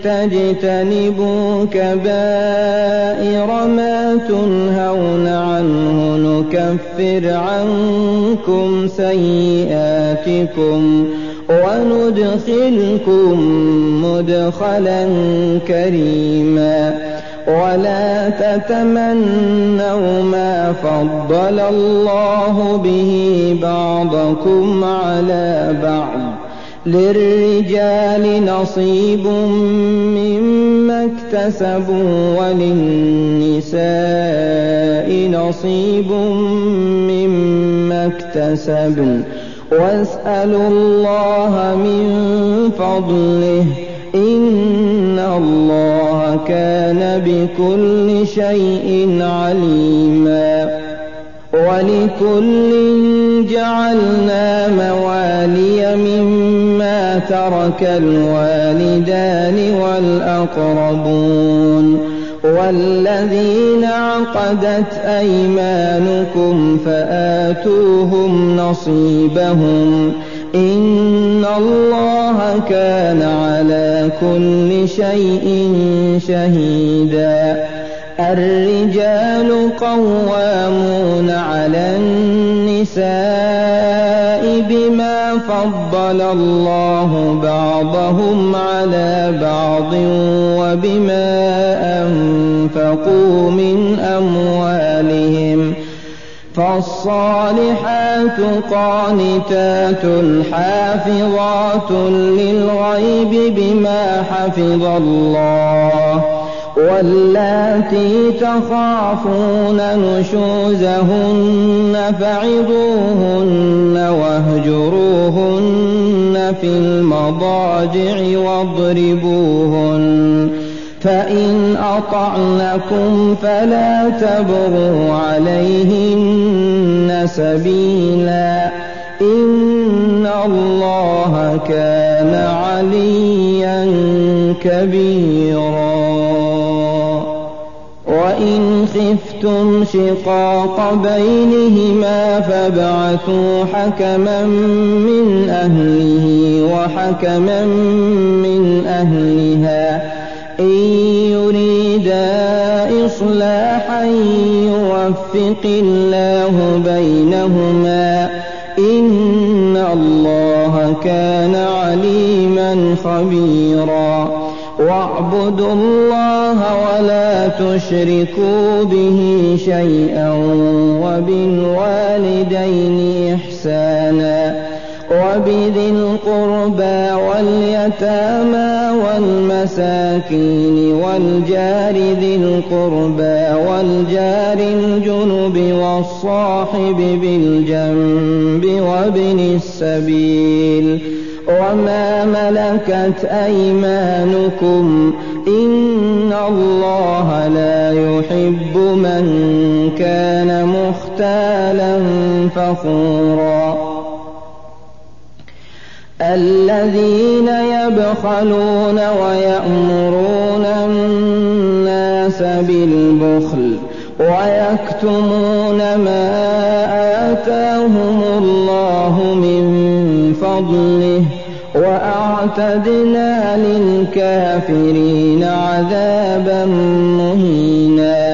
تجتنبوا كبائر ما تنهون عنه نكفر عنكم سيئاتكم وندخلكم مدخلا كريما. ولا تتمنوا ما فضل الله به بعضكم على بعض، للرجال نصيب مما اكتسبوا وللنساء نصيب مما اكتسبن، واسألوا الله من فضله إن الله كان بكل شيء عليما. ولكل جعلنا موالي مما ترك الوالدان والأقربون والذين عقدت أيمانكم فآتوهم نصيبهم إن الله كان على كل شيء شهيدا. الرجال قوامون على النساء بما فضل الله بعضهم على بعض وبما أنفقوا من أموالهم، فالصالحات قانتات حافظات للغيب بما حفظ الله، واللاتي تخافون نشوزهن فعظوهن واهجروهن في المضاجع واضربوهن، فإن أطعنكم فلا تبغوا عليهن سبيلا إن الله كان عليا كبيرا. وإن خفتم شقاق بينهما فابعثوا حكما من أهله وحكما من أهلها إن يريدا إصلاحا يوفق الله بينهما إن الله كان عليما خبيرا. واعبدوا الله ولا تشركوا به شيئا وبالوالدين إحسانا وبذي القربى واليتامى والمساكين والجار ذي القربى والجار الجنب والصاحب بالجنب وابن السبيل وما ملكت أيمانكم إن الله لا يحب من كان مختالا فخورا. الذين يبخلون ويأمرون الناس بالبخل ويكتمون ما آتاهم الله من فضله وأعتدنا للكافرين عذابا مهينا.